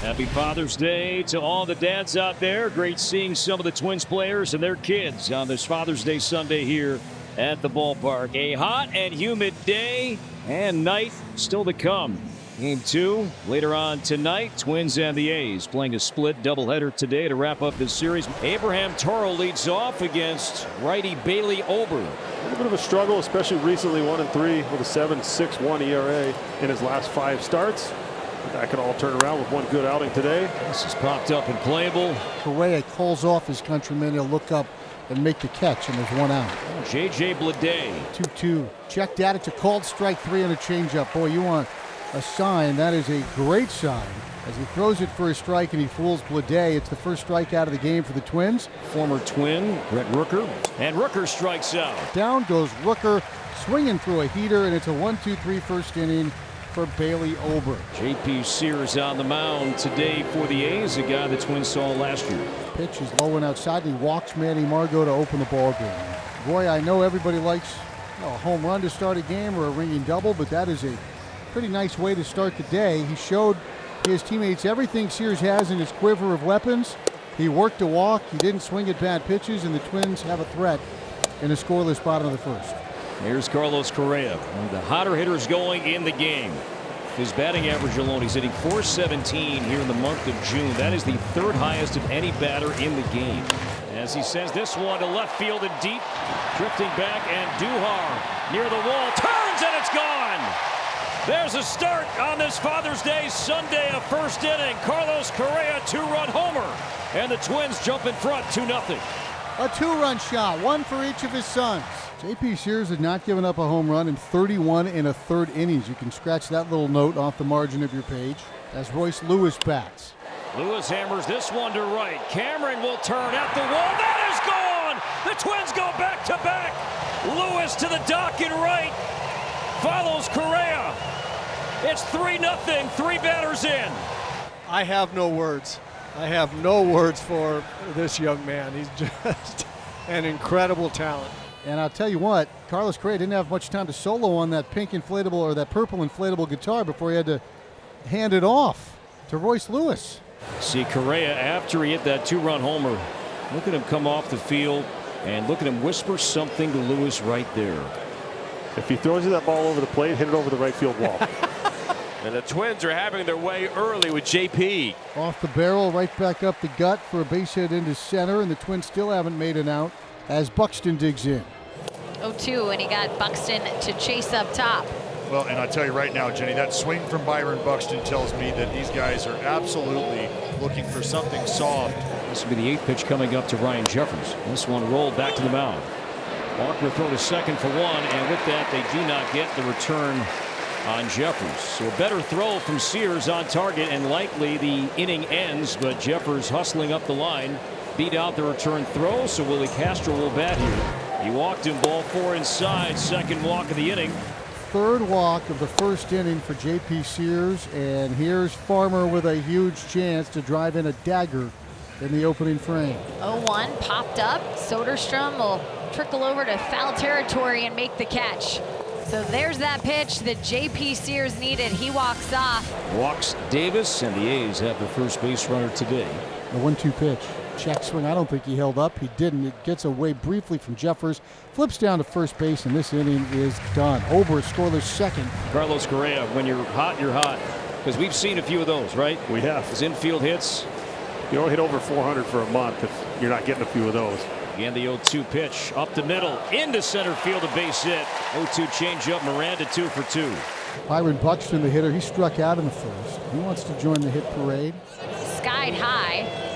Happy Father's Day to all the dads out there. Great seeing some of the Twins players and their kids on this Father's Day Sunday here at the ballpark. A hot and humid day and night still to come. Game 2 later on tonight. Twins and the A's playing a split doubleheader today to wrap up this series. Abraham Toro leads off against righty Bailey Ober. A little bit of a struggle, especially recently, 1-3 with a 7.61 ERA in his last 5 starts. That could all turn around with one good outing today. This is popped up and playable. Correa calls off his countryman. He'll look up and make the catch, and there's 1 out. J.J. Bleday. 2-2. Checked at it to called strike 3 on a changeup. Boy, you want a sign. That is a great sign. As he throws it for a strike and he fools Bleday. It's the first strikeout of the game for the Twins. Former Twin Brett Rooker. And Rooker strikes out. Down goes Rooker, swinging through a heater, and it's a 1-2-3 first inning for Bailey Ober. J.P. Sears on the mound today for the A's, a guy the Twins saw last year. Pitch is low and outside, and he walks Manny Margot to open the ball game. Boy, I know everybody likes a home run to start a game or a ringing double, but that is a pretty nice way to start the day. He showed his teammates everything Sears has in his quiver of weapons. He worked a walk, he didn't swing at bad pitches, and the Twins have a threat in a scoreless bottom of the first. Here's Carlos Correa, one of the hotter hitters going in the game. His batting average alone, he's hitting .417 here in the month of June. That is the 3rd highest of any batter in the game. As he sends this one to left field and deep, drifting back, and Duhar near the wall, turns, and it's gone. There's a start on this Father's Day Sunday, a first inning. Carlos Correa, 2-run homer, and the Twins jump in front 2-0. A 2-run shot, 1 for each of his sons. J.P. Sears had not given up a home run in 31 1/3 innings. You can scratch that little note off the margin of your page as Royce Lewis bats. Lewis hammers this one to right. Cameron will turn at the wall. That is gone! The Twins go back to back. Lewis to the dock and right. Follows Correa. It's 3-0, 3 batters in. I have no words. I have no words for this young man. He's just an incredible talent. And I'll tell you what, Carlos Correa didn't have much time to solo on that pink inflatable or that purple inflatable guitar before he had to hand it off to Royce Lewis. See Correa after he hit that 2-run homer. Look at him come off the field and look at him whisper something to Lewis right there. If he throws you that ball over the plate, hit it over the right field wall. And the Twins are having their way early with JP. Off the barrel, right back up the gut for a base hit into center, and the Twins still haven't made an out as Buxton digs in. 0-2, and he got Buxton to chase up top. Well, and I tell you right now, Jenny, that swing from Byron Buxton tells me that these guys are absolutely looking for something soft. This will be the 8th pitch coming up to Ryan Jeffers. This one rolled back to the mound. Walker throw to second for 1, and with that they do not get the return on Jeffers. So a better throw from Sears on target, and likely the inning ends, but Jeffers hustling up the line beat out the return throw, so Willie Castro will bat here. He walked him, ball 4 inside, second walk of the inning. 3rd walk of the first inning for J.P. Sears, and here's Farmer with a huge chance to drive in a dagger in the opening frame. 0-1 popped up. Soderstrom will trickle over to foul territory and make the catch. So there's that pitch that J.P. Sears needed. He walks off. Walks Davis, and the A's have the first base runner today. The 1-2 pitch. Check swing. I don't think he held up. He didn't. It gets away briefly from Jeffers. Flips down to first base, and this inning is done. Ober scoreless second. Carlos Correa, when you're hot, you're hot. Because we've seen a few of those, right? We have. His infield hits. You don't hit over 400 for a month if you're not getting a few of those. Again, the 0-2 pitch up the middle into center field, a base hit. 0-2 changeup. Miranda 2 for 2. Byron Buxton, the hitter, he struck out in the first. He wants to join the hit parade. Skied high.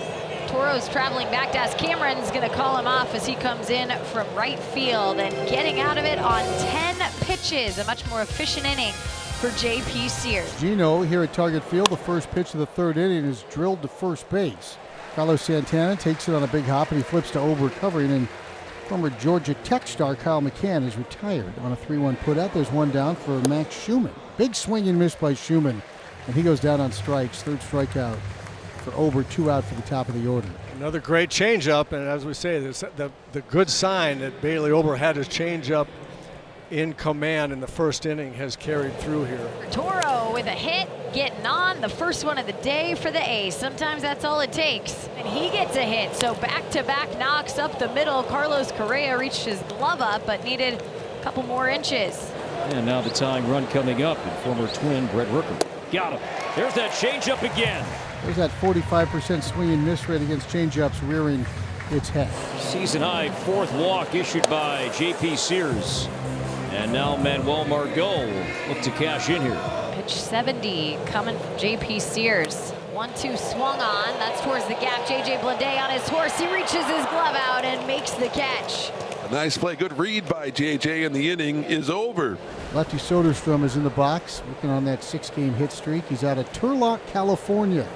Toro's traveling back to us. Cameron's going to call him off as he comes in from right field and getting out of it on 10 pitches. A much more efficient inning for J.P. Sears. Gino here at Target Field, the first pitch of the 3rd inning is drilled to first base. Carlos Santana takes it on a big hop, and he flips to Ober covering, and former Georgia Tech star Kyle McCann is retired on a 3-1 putout. There's one down for Max Schumann. Big swing and miss by Schumann, and he goes down on strikes. 3rd strikeout for Ober, 2 out for the top of the order. Another great changeup, and as we say, the good sign that Bailey Ober had his changeup in command in the first inning has carried through here. Toro with a hit, getting on the first one of the day for the A's. Sometimes that's all it takes. And he gets a hit, so back-to-back knocks up the middle. Carlos Correa reached his glove up, but needed a couple more inches. And now the tying run coming up, and former Twin Brett Rooker. Got him. There's that changeup again. There's that 45% swing and miss rate against changeups rearing its head. Season high fourth walk issued by J.P. Sears. And now Manuel Margot will look to cash in here. Pitch 70 coming from J.P. Sears. 1-2 swung on. That's towards the gap. J.J. Bleday on his horse. He reaches his glove out and makes the catch. A nice play. Good read by J.J. and the inning is over. Lefty Soderstrom is in the box, working on that 6-game hit streak. He's out of Turlock, California.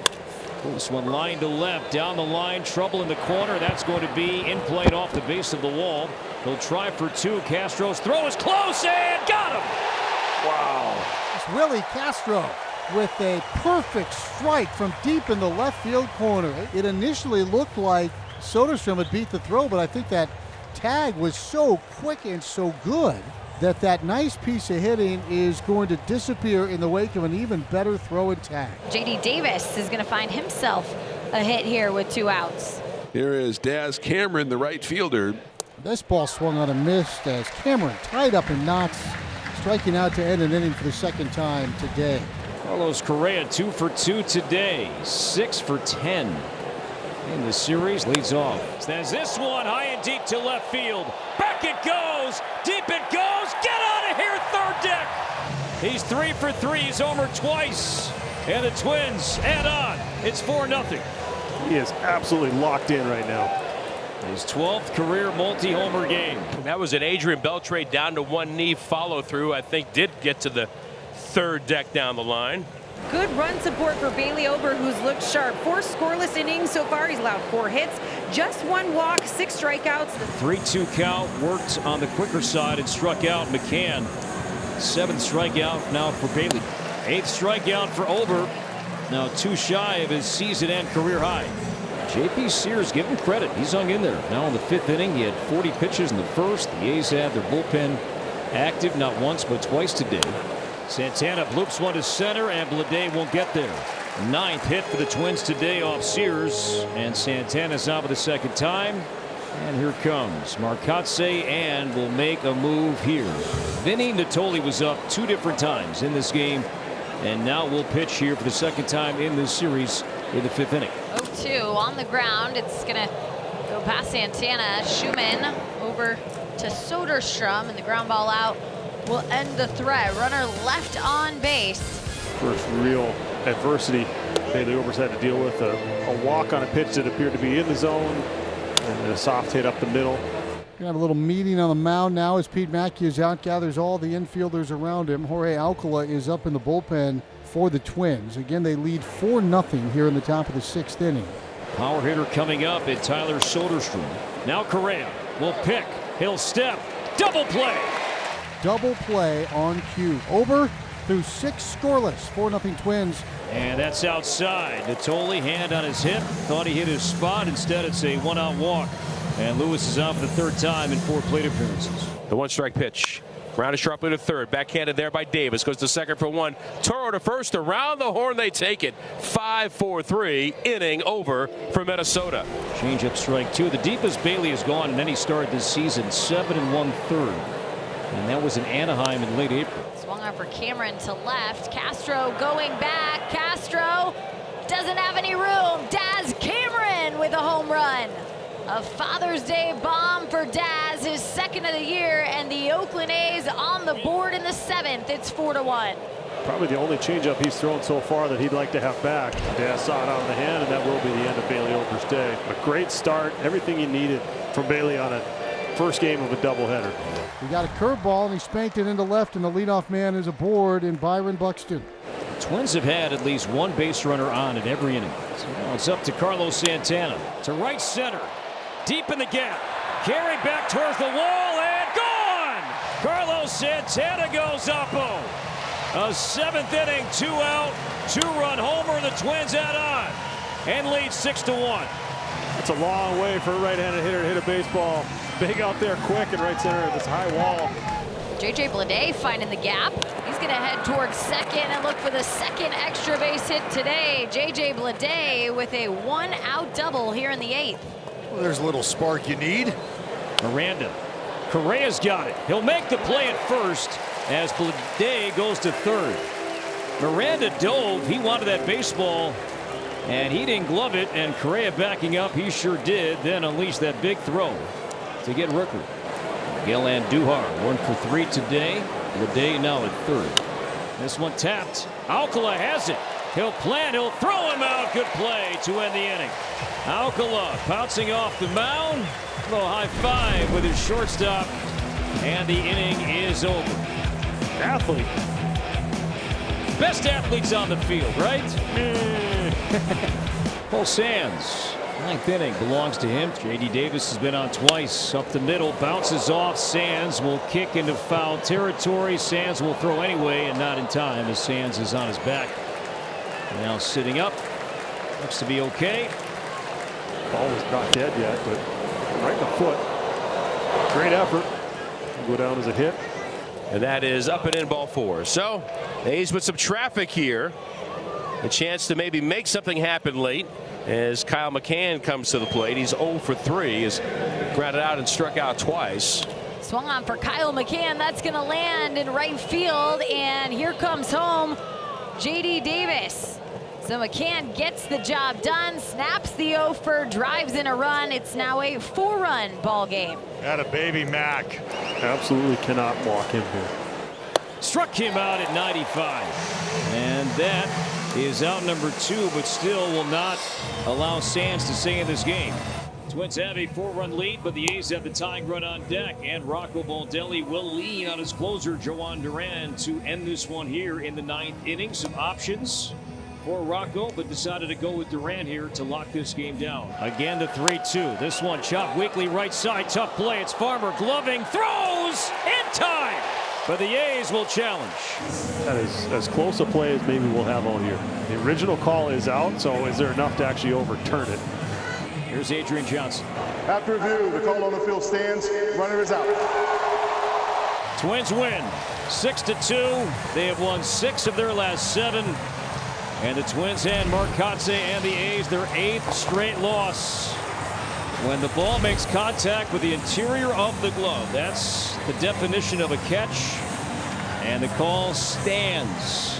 This one line to left, down the line, trouble in the corner. That's going to be in play off the base of the wall. He'll try for two. Castro's throw is close and got him. Wow. It's Willie Castro with a perfect strike from deep in the left field corner. It initially looked like Soderstrom had beat the throw, but I think that tag was so quick and so good that that nice piece of hitting is going to disappear in the wake of an even better throw and tag. J.D. Davis is going to find himself a hit here with 2 outs. Here is Daz Cameron, the right fielder. This ball swung on and missed as Cameron tied up in knots, striking out to end an inning for the second time today. Carlos Correa 2 for 2 today, 6 for 10 in the series. Leads off. There's this one high and deep to left field. Back it goes, deep it goes. Get out of here, third deck. He's 3 for 3. He's homered twice, and the Twins add on. It's 4-0. He is absolutely locked in right now. His 12th career multi-homer game. That was an Adrian Beltre down to one knee follow through. I think did get to the third deck down the line. Good run support for Bailey Ober, who's looked sharp. 4 scoreless innings so far. He's allowed 4 hits, just 1 walk, 6 strikeouts. 3-2 count, worked on the quicker side and struck out McCann. 7th strikeout now for Bailey. 8th strikeout for Ober. Now 2 shy of his season and career high. J.P. Sears, give him credit. He's hung in there. Now in the 5th inning, he had 40 pitches in the first. The A's had their bullpen active not once but twice today. Santana bloops one to center, and Bleday won't get there. 9th hit for the Twins today off Sears, and Santana's out for the second time. And here comes Marcotte, and will make a move here. Vinny Natoli was up 2 different times in this game, and now will pitch here for the second time in this series in the 5th inning. 0-2 on the ground. It's going to go past Santana. Schumann over to Soderstrom, and the ground ball out will end the threat. Runner left on base. First real adversity Bailey Ober's had to deal with. A walk on a pitch that appeared to be in the zone, and a soft hit up the middle. Got a little meeting on the mound now as Pete Mackey is out, gathers all the infielders around him. Jorge Alcala is up in the bullpen for the Twins. Again, they lead 4-0 here in the top of the 6th inning. Power hitter coming up at Tyler Soderstrom. Now Correa will pick. He'll step. Double play. Double play on cue. Ober through 6 scoreless. 4-0 Twins. And that's outside. Natoli, hand on his hip. Thought he hit his spot. Instead, it's a 1-out walk. And Lewis is out for the 3rd time in 4 plate appearances. The 1-strike pitch. Grounded sharply to third. Backhanded there by Davis. Goes to second for 1. Toro to first. Around the horn they take it. 5-4-3. Inning over for Minnesota. Changeup strike 2. The deepest Bailey has gone in any start this season. 7 1/3. And that was in Anaheim in late April. Swung on for Cameron to left. Castro going back. Castro doesn't have any room. Daz Cameron with a home run. A Father's Day bomb for Daz, his 2nd of the year, and the Oakland A's on the board in the 7th. It's 4-1. Probably the only changeup he's thrown so far that he'd like to have back. Daz saw it out of the hand, and that will be the end of Bailey Ober's day. A great start, everything he needed from Bailey on a first game of a doubleheader. We got a curveball, and he spanked it into left, and the leadoff man is aboard in Byron Buxton. The Twins have had at least 1 base runner on in every inning. So now it's up to Carlos Santana to right center. Deep in the gap. Carried back towards the wall and gone! Carlos Santana goes up-o. A 7th inning, 2-out, 2-run homer. The Twins add on and lead 6-1. That's a long way for a right-handed hitter to hit a baseball. Big out there, quick, and right center of this high wall. J.J. Bleday finding the gap. He's going to head towards second and look for the second extra base hit today. J.J. Bleday with a 1-out double here in the 8th. Well, there's a little spark you need. Miranda. Correa's got it. He'll make the play at first as Bleday goes to third. Miranda dove. He wanted that baseball, and he didn't glove it. And Correa backing up. He sure did. Then unleashed that big throw to get Rooker. Miguel Andujar 1 for 3 today. Bleday now at third. This one tapped. Alcala has it. He'll plant. He'll throw him out. Good play to end the inning. Alcala bouncing off the mound. A little high five with his shortstop. And the inning is over. Athlete. Best athletes on the field, right? Paul Sands. 9th inning belongs to him. J.D. Davis has been on twice. Up the middle, bounces off. Sands will kick into foul territory. Sands will throw anyway, and not in time as Sands is on his back. Now sitting up. Looks to be okay. Ball was not dead yet, but right in the foot. Great effort. Go down as a hit. And that is up and in, ball 4. So A's with some traffic here. A chance to maybe make something happen late as Kyle McCann comes to the plate. He's 0 for 3. He's grounded out and struck out twice. Swung on for Kyle McCann. That's going to land in right field. And here comes home J.D. Davis. So McCann gets the job done, snaps the offer, drives in a run. It's now a 4-run ball game. Atta baby Mac. Absolutely cannot walk him here. Struck him out at 95. And that is out number 2, but still will not allow Sands to stay in this game. Twins have a 4-run lead, but the A's have the tying run on deck, and Rocco Baldelli will lean on his closer, Joan Duran, to end this one here in the 9th inning. Some options for Rocco, but decided to go with Duran here to lock this game down. Again, the 3-2. This one chopped weakly right side. Tough play. It's Farmer gloving, throws in time. But the A's will challenge. That is as close a play as maybe we'll have all year. The original call is out, so is there enough to actually overturn it? Here's Adrian Johnson. After review, the call on the field stands. Runner is out. Twins win 6-2. They have won 6 of their last 7. And the Twins and Mark Kotsay and the A's their 8th straight loss. When the ball makes contact with the interior of the glove, that's the definition of a catch. And the call stands.